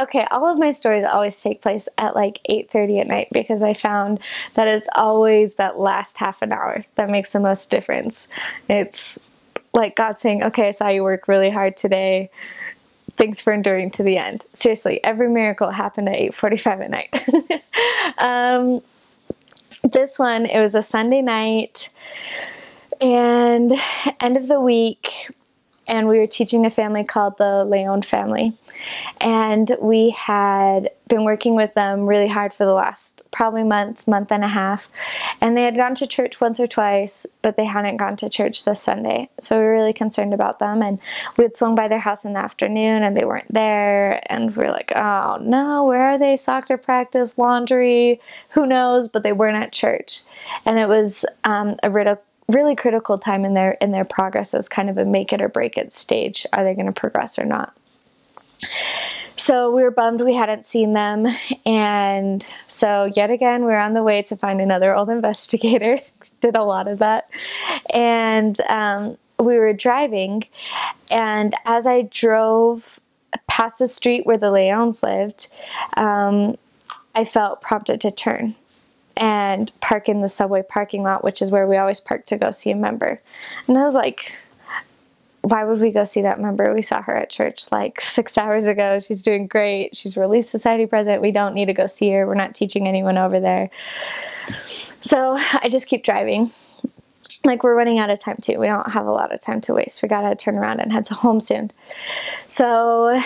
Okay, all of my stories always take place at like 8:30 at night because I found that it's always that last half an hour that makes the most difference. It's like God saying, okay, I saw you work really hard today. Thanks for enduring to the end. Seriously, every miracle happened at 8:45 at night. This one, it was a Sunday night and end of the week, and we were teaching a family called the Leon family. And we had been working with them really hard for the last probably month and a half. And they had gone to church once or twice, but they hadn't gone to church this Sunday. So we were really concerned about them. And we had swung by their house in the afternoon and they weren't there. And we were like, oh no, where are they? Soccer practice, laundry, who knows? But they weren't at church. And it was a really critical time in their progress. It was kind of a make it or break it stage. Are they going to progress or not? So we were bummed we hadn't seen them, and so yet again we're on the way to find another old investigator. Did a lot of that, and we were driving, and as I drove past the street where the Leons lived, I felt prompted to turn and park in the subway parking lot, which is where we always park to go see a member. And I was like, why would we go see that member? We saw her at church like 6 hours ago. She's doing great. She's Relief Society president. We don't need to go see her. We're not teaching anyone over there. So I just keep driving. Like, we're running out of time too. We don't have a lot of time to waste. We got to turn around and head to home soon. So,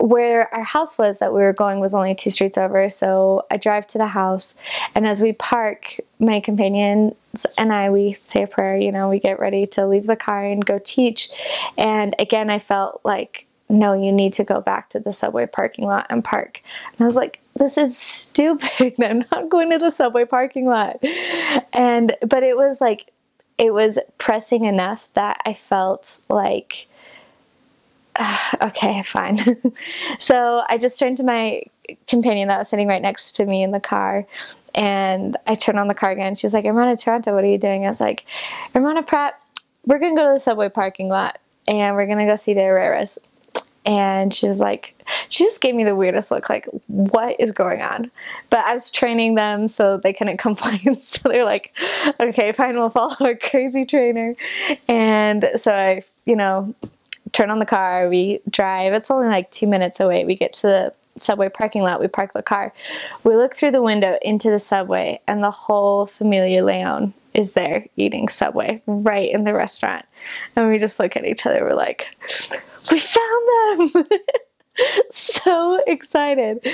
where our house was that we were going was only 2 streets over, so I drive to the house, and as we park, my companions and I, we say a prayer, we get ready to leave the car and go teach, and again, I felt like, no, you need to go back to the subway parking lot and park. And I was like, this is stupid. I'm not going to the subway parking lot. But it was pressing enough that I felt like, okay, fine. So I just turned to my companion that was sitting right next to me in the car, and I turned on the car again. She was like, Irmana Toronto, what are you doing? I was like, Irmana Pratt, we're going to go to the subway parking lot, and we're going to go see the Herreras. And she was like, she just gave me the weirdest look, like, what is going on? But I was training them so they couldn't complain. So they're like, okay, fine, we'll follow our crazy trainer. And so I, turn on the car, we drive. It's only like 2 minutes away. We get to the subway parking lot. We park the car. We look through the window into the subway, and the whole Familia Leon is there eating Subway right in the restaurant. And we just look at each other. We're like, we found them! So excited.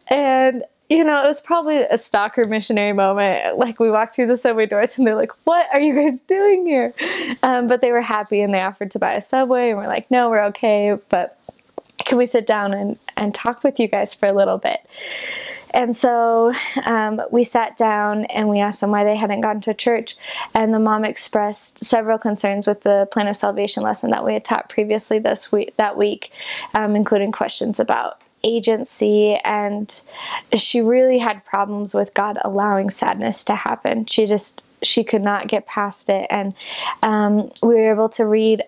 And it was probably a stalker missionary moment. Like, we walked through the subway doors and they're like, what are you guys doing here? But they were happy and they offered to buy a Subway, and we're like, no, we're okay, but can we sit down and talk with you guys for a little bit? And so we sat down and we asked them why they hadn't gone to church. And the mom expressed several concerns with the Plan of Salvation lesson that we had taught previously that week, including questions about agency, and she really had problems with God allowing sadness to happen. She could not get past it, and we were able to read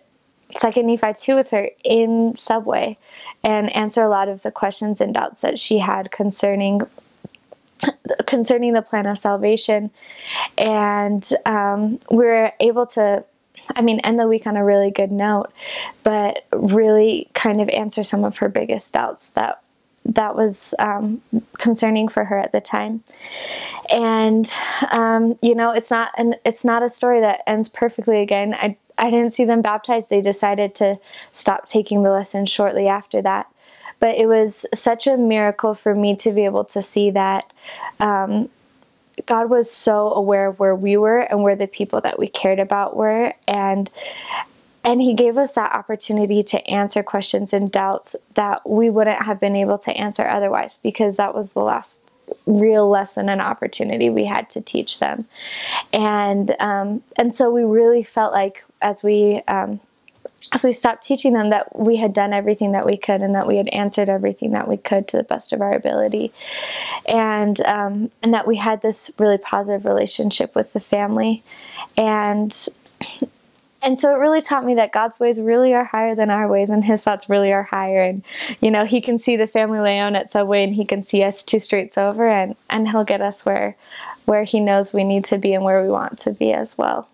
2 Nephi 2 with her in Subway and answer a lot of the questions and doubts that she had concerning the Plan of Salvation. And we were able to end the week on a really good note, but really kind of answer some of her biggest doubts that was concerning for her at the time. And it's not a story that ends perfectly. Again, I didn't see them baptized. They decided to stop taking the lesson shortly after that. But it was such a miracle for me to be able to see that God was so aware of where we were and where the people that we cared about were, and He gave us that opportunity to answer questions and doubts that we wouldn't have been able to answer otherwise, because that was the last real lesson and opportunity we had to teach them. And so we really felt like as we stopped teaching them, that we had done everything that we could, and that we had answered everything that we could to the best of our ability, and that we had this really positive relationship with the family. And And so it really taught me that God's ways really are higher than our ways, and his thoughts really are higher. And, you know, he can see the family Leon at Subway, and he can see us 2 streets over, and he'll get us where he knows we need to be and where we want to be as well.